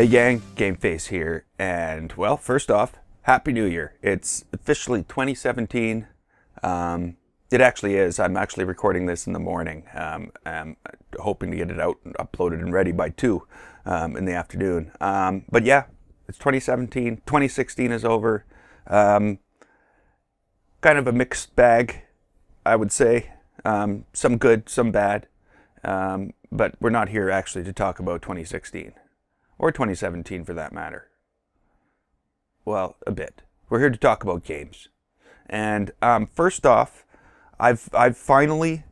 Hey gang, Gameface here, and well, first off, Happy New Year. It's officially 2017. It actually is. I'm actually recording this in the morning. I'm hoping to get it out and uploaded and ready by 2 in the afternoon. But yeah, it's 2017. 2016 is over. Kind of a mixed bag, I would say. Some good, some bad. But we're not here actually to talk about 2016. Or 2017 for that matter. Well, a bit. We're here to talk about games. And first off, I've finally,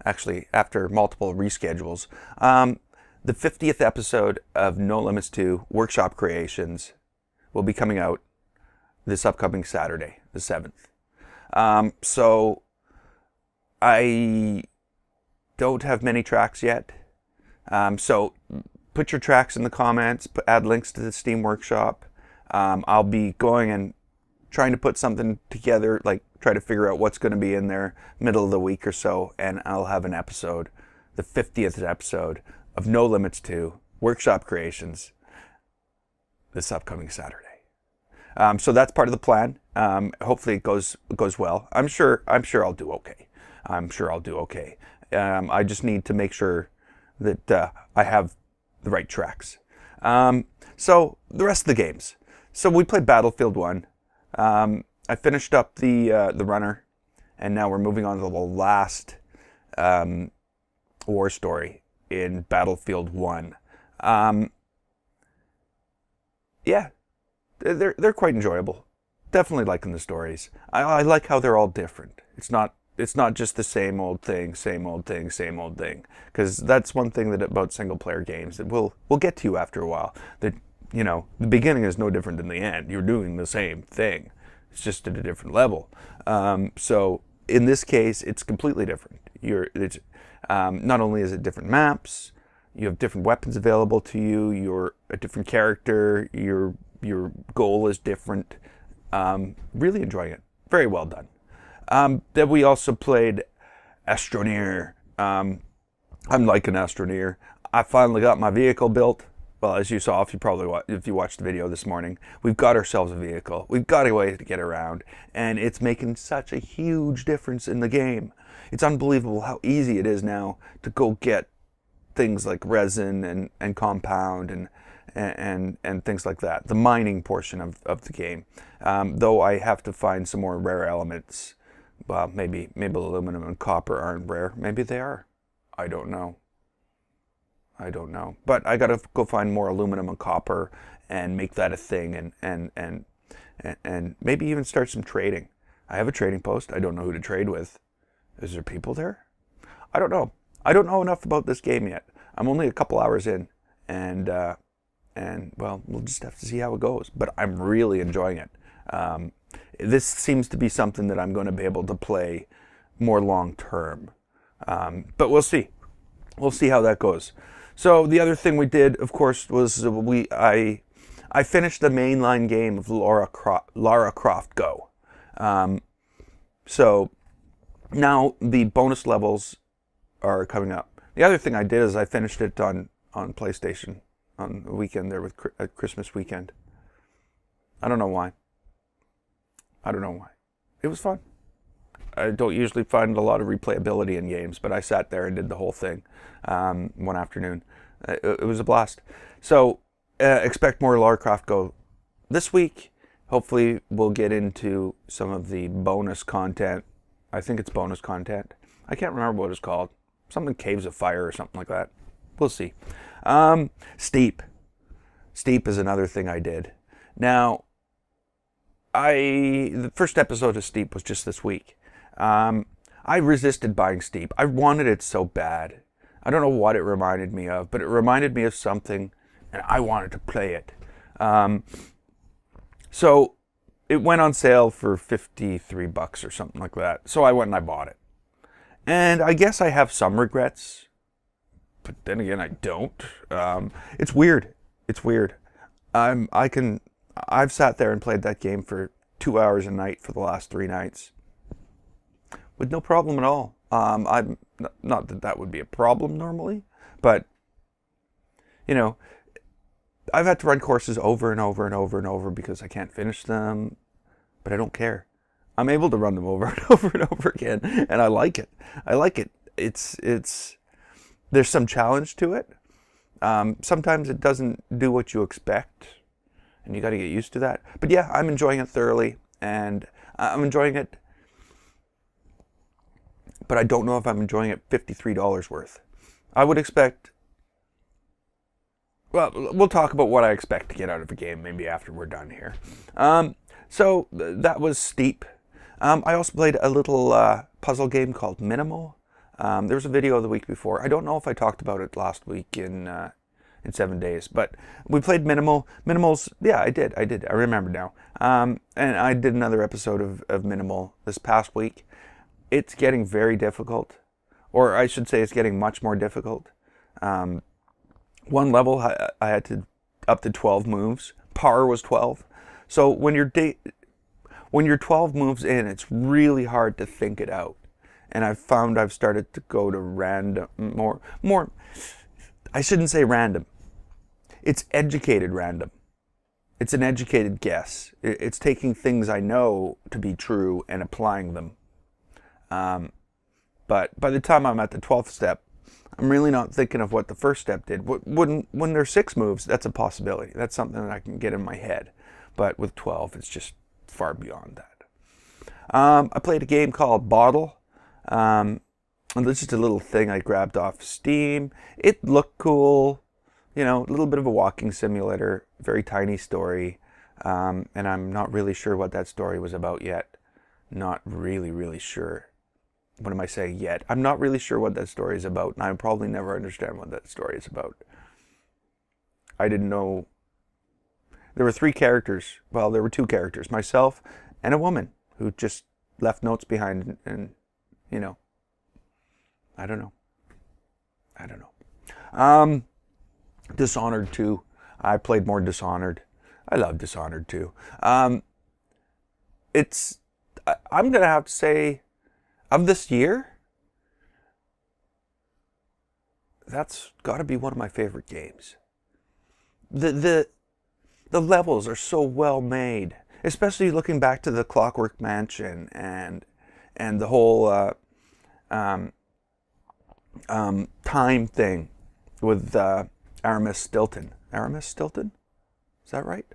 actually after multiple reschedules, the 50th episode of No Limits 2 Workshop Creations will be coming out this upcoming Saturday, the 7th. So I don't have many tracks yet. So put your tracks in the comments, add links to the Steam Workshop. I'll be going and trying to put something together, like try to figure out what's going to be in there middle of the week or so, and I'll have an episode, the 50th episode of No Limits 2 Workshop Creations this upcoming Saturday. So that's part of the plan. Hopefully it goes well. I'm sure I'll do okay. I just need to make sure that I have the right tracks. So the rest of the games. So we played Battlefield 1. I finished up the runner, and now we're moving on to the last war story in Battlefield 1. Yeah, they're quite enjoyable. Definitely liking the stories. I like how they're all different. It's not just the same old thing, because that's one thing that about single player games that will get to you after a while. That, you know, the beginning is no different than the end. You're doing the same thing. It's just at a different level. So in this case, it's completely different. Not only is it different maps, you have different weapons available to you. You're a different character. Your goal is different. Really enjoying it. Very well done. Then we also played Astroneer. I'm liking Astroneer. I finally got my vehicle built. Well, as you saw, if you watched the video this morning, we've got ourselves a vehicle. We've got a way to get around, and it's making such a huge difference in the game. It's unbelievable how easy it is now to go get things like resin and compound and things like that. The mining portion of the game. Though I have to find some more rare elements. Well, maybe aluminum and copper aren't rare. Maybe they are. I don't know. But I gotta go find more aluminum and copper and make that a thing, and maybe even start some trading. I have a trading post. I don't know who to trade with. Is there people there? I don't know. I don't know enough about this game yet. I'm only a couple hours in, and well, we'll just have to see how it goes. But I'm really enjoying it. This seems to be something that I'm going to be able to play more long term. But we'll see. We'll see how that goes. So the other thing we did, of course, was I finished the mainline game of Lara Croft Go. So now the bonus levels are coming up. The other thing I did is I finished it on PlayStation on the weekend there at Christmas weekend. I don't know why. It was fun. I don't usually find a lot of replayability in games, but I sat there and did the whole thing one afternoon. It was a blast. So expect more Lara Croft Go this week. Hopefully we'll get into some of the bonus content. I think it's bonus content. I can't remember what it's called. Something Caves of Fire or something like that. We'll see. Steep. Steep is another thing I did. Now, the first episode of Steep was just this week. I resisted buying Steep. I wanted it so bad. I don't know what it reminded me of, but it reminded me of something, and I wanted to play it. So it went on sale for $53 or something like that. So I went and I bought it. And I guess I have some regrets, but then again, I don't. It's weird. I've sat there and played that game for 2 hours a night for the last 3 nights. With no problem at all. I'm not that would be a problem normally, but you know, I've had to run courses over and over and over and over because I can't finish them, but I don't care. I'm able to run them over and over and over again, and I like it. I like it. It's there's some challenge to it. Sometimes it doesn't do what you expect, and you got to get used to that. But yeah, I'm enjoying it thoroughly, and I'm enjoying it. But I don't know if I'm enjoying it $53 worth. I would expect. Well, we'll talk about what I expect to get out of a game maybe after we're done here. So that was steep. I also played a little puzzle game called Minimal. There was a video the week before. I don't know if I talked about it last week in 7 days, but we played Minimal. Minimal's, yeah, I did. I remember now. And I did another episode of Minimal this past week. It's getting very difficult, or I should say it's getting much more difficult. One level I had to up to 12 moves. Par was 12. So when you're 12 moves in, it's really hard to think it out. And I've found I've started to go to random, more, I shouldn't say random. It's educated random. It's an educated guess. It's taking things I know to be true and applying them. But by the time I'm at the 12th step, I'm really not thinking of what the first step did. When there's 6 moves, that's a possibility. That's something that I can get in my head. But with 12, it's just far beyond that. I played a game called Bottle. And this is just a little thing I grabbed off Steam. It looked cool. You know, a little bit of a walking simulator. Very tiny story. And I'm not really sure what that story was about yet. Not really sure. What am I saying yet? I'm not really sure what that story is about, and I'll probably never understand what that story is about. I didn't know. There were 3 characters. Well, there were 2 characters. Myself and a woman who just left notes behind, and you know, I don't know. Dishonored 2. I played more Dishonored. I love Dishonored 2. I'm going to have to say, of this year, that's got to be one of my favorite games. The levels are so well made, especially looking back to the Clockwork Mansion and the whole time thing with Aramis Stilton. Aramis Stilton? Is that right?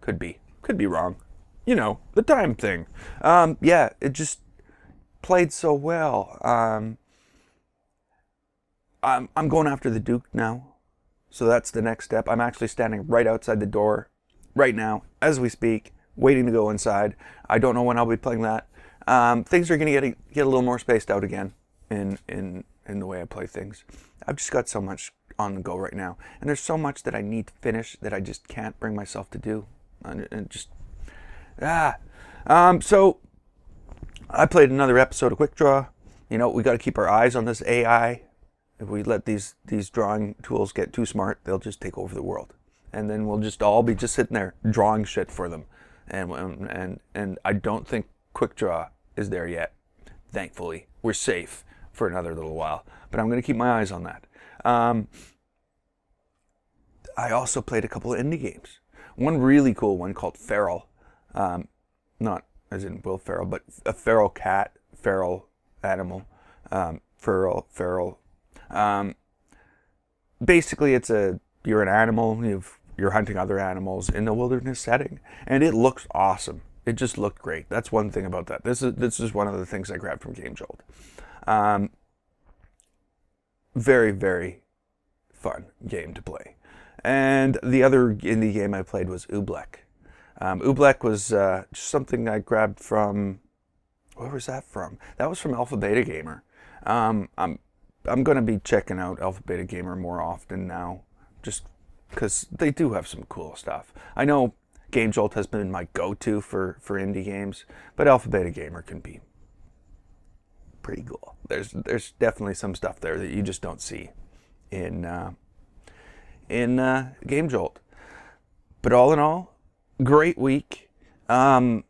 Could be wrong. You know, the time thing. Yeah, it just played so well. I'm going after the Duke now, so that's the next step. I'm actually standing right outside the door right now as we speak, waiting to go inside. I don't know when I'll be playing that. Things are going to get a little more spaced out again in the way I play things. I've just got so much on the go right now, and there's so much that I need to finish that I just can't bring myself to do, and just so I played another episode of Quick Draw. You know, we got to keep our eyes on this AI. If we let these drawing tools get too smart, they'll just take over the world, and then we'll just all be just sitting there drawing shit for them. And I don't think Quick Draw is there yet. Thankfully, we're safe for another little while. But I'm going to keep my eyes on that. I also played a couple of indie games. One really cool one called Feral. Not as in Will Ferrell, but a feral cat, feral animal, feral. Basically, you're an animal. You're hunting other animals in a wilderness setting, and it looks awesome. It just looked great. That's one thing about that. This is one of the things I grabbed from Game Jolt. Very, very fun game to play. And the other indie game I played was Oobleck. Oobleck was just something I grabbed from. Where was that from? That was from Alpha Beta Gamer. I'm going to be checking out Alpha Beta Gamer more often now, just because they do have some cool stuff. I know Game Jolt has been my go-to for indie games, but Alpha Beta Gamer can be pretty cool. There's definitely some stuff there that you just don't see in Game Jolt. But all in all, great week. You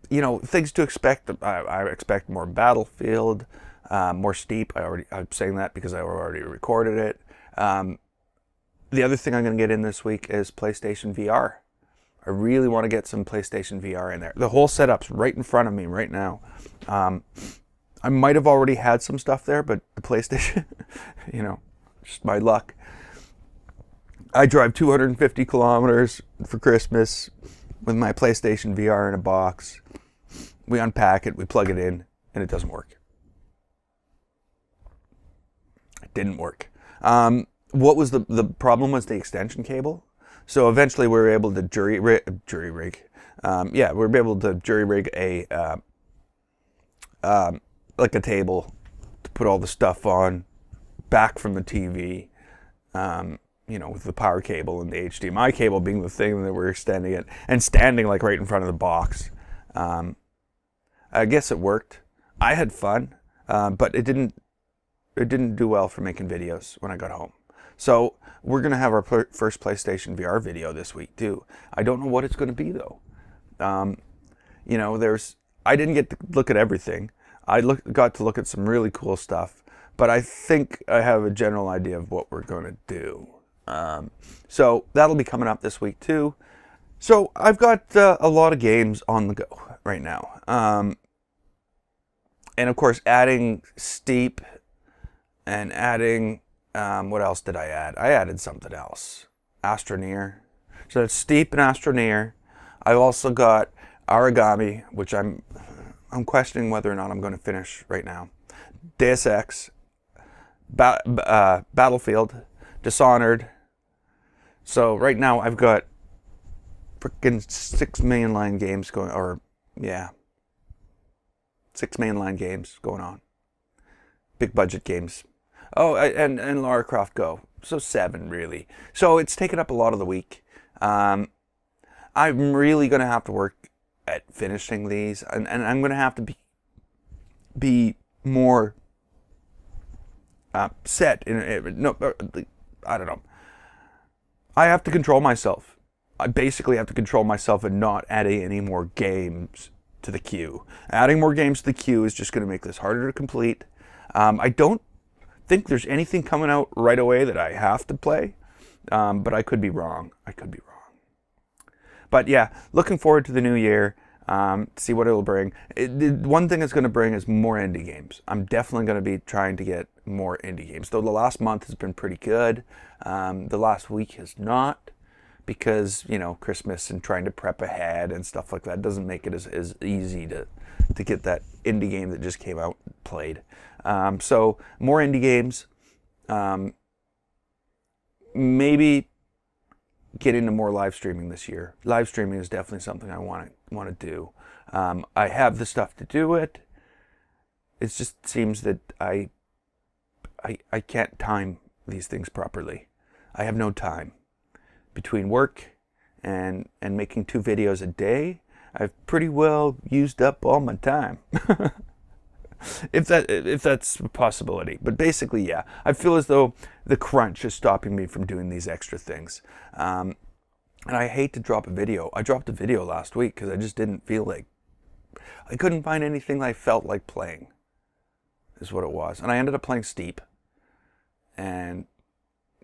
know, things to expect. I expect more Battlefield, more Steep. I'm saying that because I already recorded it. The other thing I'm going to get in this week is PlayStation VR. I really want to get some PlayStation VR in there. The whole setup's right in front of me right now. I might have already had some stuff there, but the PlayStation, just my luck. I drive 250 kilometers for Christmas with my PlayStation VR in a box. We unpack it, we plug it in, and it doesn't work. It didn't work. What was the problem was the extension cable. So eventually we were able to jury rig. We were able to jury rig a like a table to put all the stuff on back from the TV. With the power cable and the HDMI cable being the thing that we're extending it and standing like right in front of the box. I guess it worked. I had fun, but it didn't do well for making videos when I got home. So we're going to have our first PlayStation VR video this week too. I don't know what it's going to be though. I didn't get to look at everything. I got to look at some really cool stuff, but I think I have a general idea of what we're going to do. So that'll be coming up this week too. So I've got a lot of games on the go right now. And of course adding Steep and adding, what else did I add? I added something else. Astroneer. So it's Steep and Astroneer. I've also got Origami, which I'm questioning whether or not I'm going to finish right now. Deus Ex, Battlefield, Dishonored. So right now I've got freaking 6 mainline games going, 6 mainline games going on. Big budget games. Oh, and Lara Croft Go. So 7 really. So it's taken up a lot of the week. I'm really going to have to work at finishing these, and I'm going to have to be more set in I don't know. I have to control myself. I basically have to control myself and not adding any more games to the queue. Adding more games to the queue is just going to make this harder to complete. I don't think there's anything coming out right away that I have to play, but I could be wrong. But yeah, looking forward to the new year. See what it'll bring. One thing it's going to bring is more indie games. I'm definitely going to be trying to get more indie games. Though the last month has been pretty good. The last week has not, because, Christmas and trying to prep ahead and stuff like that doesn't make it as easy to get that indie game that just came out played. So more indie games. Maybe get into more live streaming this year. Live streaming is definitely something I want to do. I have the stuff to do it. It just seems that I can't time these things properly. I have no time. Between work and making 2 videos a day, I've pretty well used up all my time. if that's a possibility. But basically, yeah, I feel as though the crunch is stopping me from doing these extra things. And I hate to drop a video. I dropped a video last week because I just didn't feel like, I couldn't find anything I felt like playing, is what it was. And I ended up playing Steep. And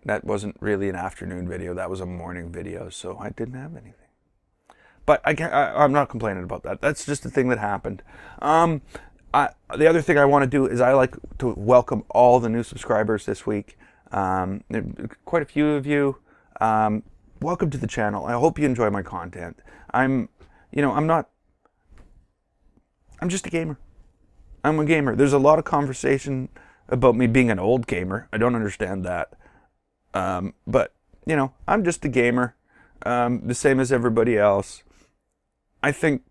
that wasn't really an afternoon video. That was a morning video. So I didn't have anything. But I'm not complaining about that. That's just a thing that happened. The other thing I want to do is I like to welcome all the new subscribers this week. Quite a few of you. Welcome to the channel. I hope you enjoy my content. I'm just a gamer. I'm a gamer. There's a lot of conversation about me being an old gamer. I don't understand that. But, I'm just a gamer. The same as everybody else. I think,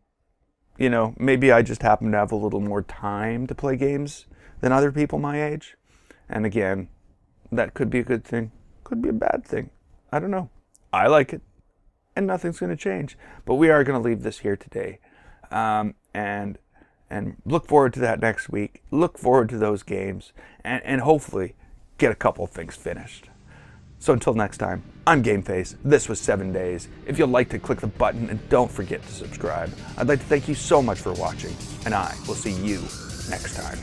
maybe I just happen to have a little more time to play games than other people my age. And again, that could be a good thing. Could be a bad thing. I don't know. I like it. And nothing's going to change. But we are going to leave this here today. And look forward to that next week. Look forward to those games. And hopefully get a couple things finished. So until next time, I'm Gameface. This was 7 Days. If you'd like to click the button and don't forget to subscribe. I'd like to thank you so much for watching, and I will see you next time.